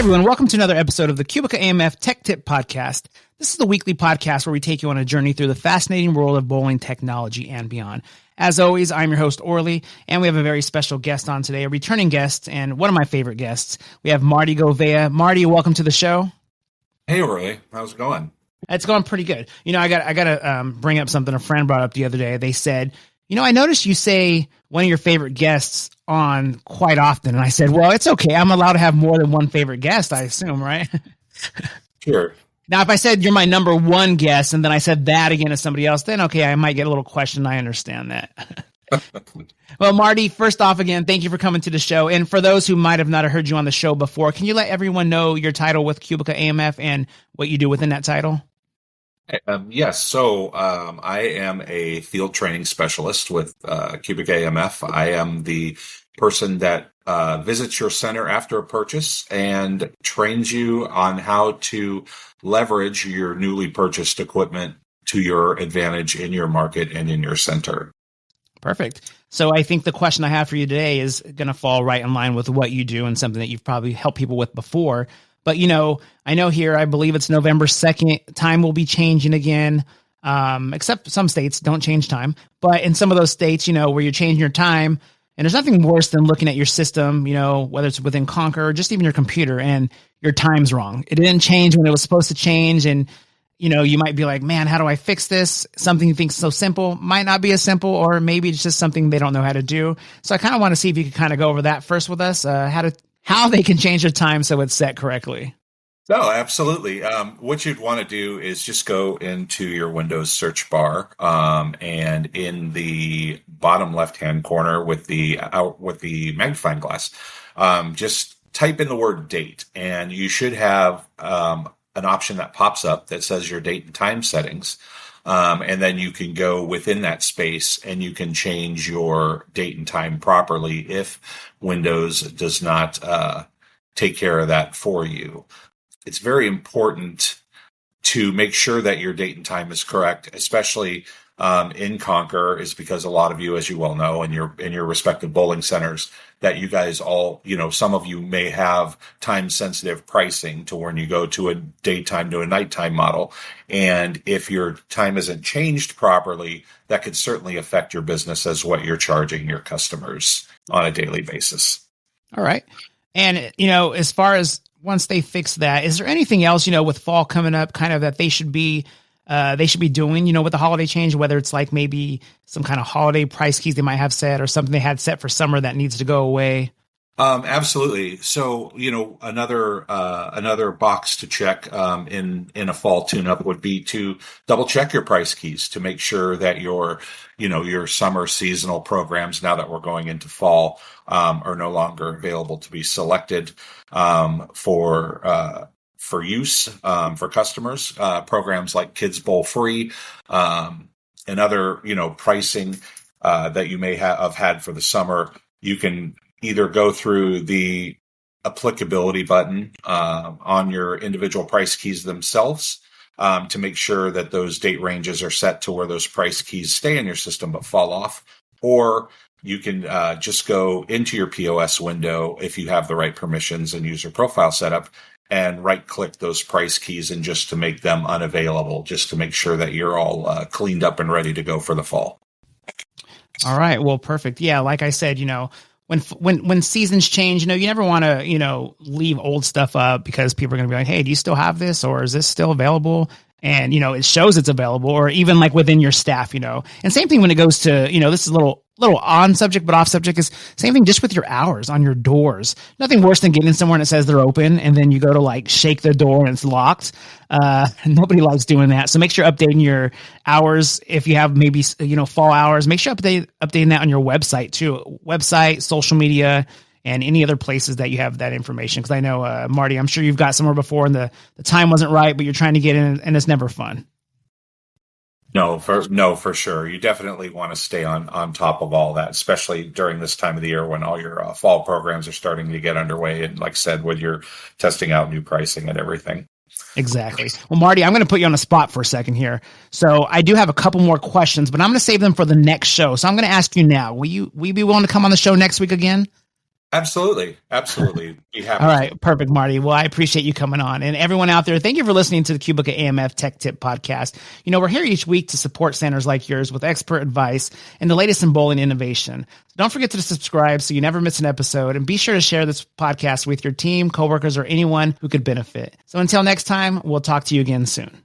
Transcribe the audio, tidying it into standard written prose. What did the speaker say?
you, and welcome to another episode of the QubicaAMF Tech Tip podcast. This is the weekly podcast where we take you on a journey through the fascinating world of bowling technology and beyond. As always, I'm your host, Orly, and we have a very special guest on today, a returning guest, and one of my favorite guests. We have Marty Gouveia. Marty, welcome to the show. Hey, Orly. How's it going? It's going pretty good. You know, I got to bring up something a friend brought up the other day. They said, you know, I noticed you say one of your favorite guests on quite often. And I said, well, it's okay. I'm allowed to have more than one favorite guest, I assume, right? Sure. Now, if I said you're my number one guest and then I said that again to somebody else, then okay, I might get a little question. I understand that. Well, Marty, first off, again, thank you for coming to the show. And for those who might have not heard you on the show before, can you let everyone know your title with QubicaAMF and what you do within that title? Yes. So I am a field training specialist with QubicaAMF. I am the person that visits your center after a purchase and trains you on how to leverage your newly purchased equipment to your advantage in your market and in your center. Perfect. So I think the question I have for you today is going to fall right in line with what you do and something that you've probably helped people with before. But, you know, I know here, I believe it's November 2nd, time will be changing again, except some states don't change time. But in some of those states, you know, where you're changing your time, and there's nothing worse than looking at your system, you know, whether it's within Concur or just even your computer, and your time's wrong. It didn't change when it was supposed to change. And, you know, you might be like, man, how do I fix this? Something you think is so simple might not be as simple, or maybe it's just something they don't know how to do. So I kind of want to see if you could kind of go over that first with us, how they can change their time so it's set correctly. No, absolutely. What you'd want to do is just go into your Windows search bar, and in the bottom left-hand corner with the magnifying glass, just type in the word date, and you should have an option that pops up that says your date and time settings. And then you can go within that space and you can change your date and time properly if Windows does not take care of that for you. It's very important to make sure that your date and time is correct, especially in Concur, is because a lot of you, as you well know, in your respective bowling centers, that you guys all, you know, some of you may have time sensitive pricing to when you go to a daytime to a nighttime model. And if your time isn't changed properly, that could certainly affect your business as what you're charging your customers on a daily basis. All right. And, you know, as far as once they fix that, is there anything else, you know, with fall coming up, kind of that they should be doing, you know, with the holiday change, whether it's like maybe some kind of holiday price keys they might have set or something they had set for summer that needs to go away? Absolutely. So, you know, another box to check in a fall tune-up would be to double check your price keys to make sure that your summer seasonal programs, now that we're going into fall, are no longer available to be selected for use for customers. Programs like Kids Bowl Free and other, you know, pricing that you may have had for the summer, you can either go through the applicability button on your individual price keys themselves to make sure that those date ranges are set to where those price keys stay in your system but fall off, or you can just go into your POS window if you have the right permissions and user profile setup and right-click those price keys and just to make them unavailable, just to make sure that you're all cleaned up and ready to go for the fall. All right. Well, perfect. Yeah, like I said, you know, when seasons change, you know, you never want to, you know, leave old stuff up because people are going to be like, hey, do you still have this, or is this still available? And, you know, it shows it's available, or even like within your staff, you know. And same thing when it goes to, you know, this is a little on subject, but off subject, is same thing just with your hours on your doors. Nothing worse than getting somewhere and it says they're open and then you go to like shake the door and it's locked. Nobody likes doing that. So make sure updating your hours. If you have maybe, you know, fall hours, make sure updating that on your website too. Website, social media, and any other places that you have that information. Because I know, Marty, I'm sure you've got somewhere before and the time wasn't right, but you're trying to get in and it's never fun. No, for sure. You definitely want to stay on top of all that, especially during this time of the year when all your fall programs are starting to get underway. And like I said, when you're testing out new pricing and everything. Exactly. Well, Marty, I'm going to put you on the spot for a second here. So I do have a couple more questions, but I'm going to save them for the next show. So I'm going to ask you now, will you be willing to come on the show next week again? Absolutely. Absolutely. Be All happy to. right, perfect, Marty. Well, I appreciate you coming on. And everyone out there, thank you for listening to the QubicaAMF Tech Tip podcast. We're here each week to support centers like yours with expert advice and the latest in bowling innovation. Don't forget to subscribe so you never miss an episode, and be sure to share this podcast with your team, coworkers, or anyone who could benefit. So until next time, we'll talk to you again soon.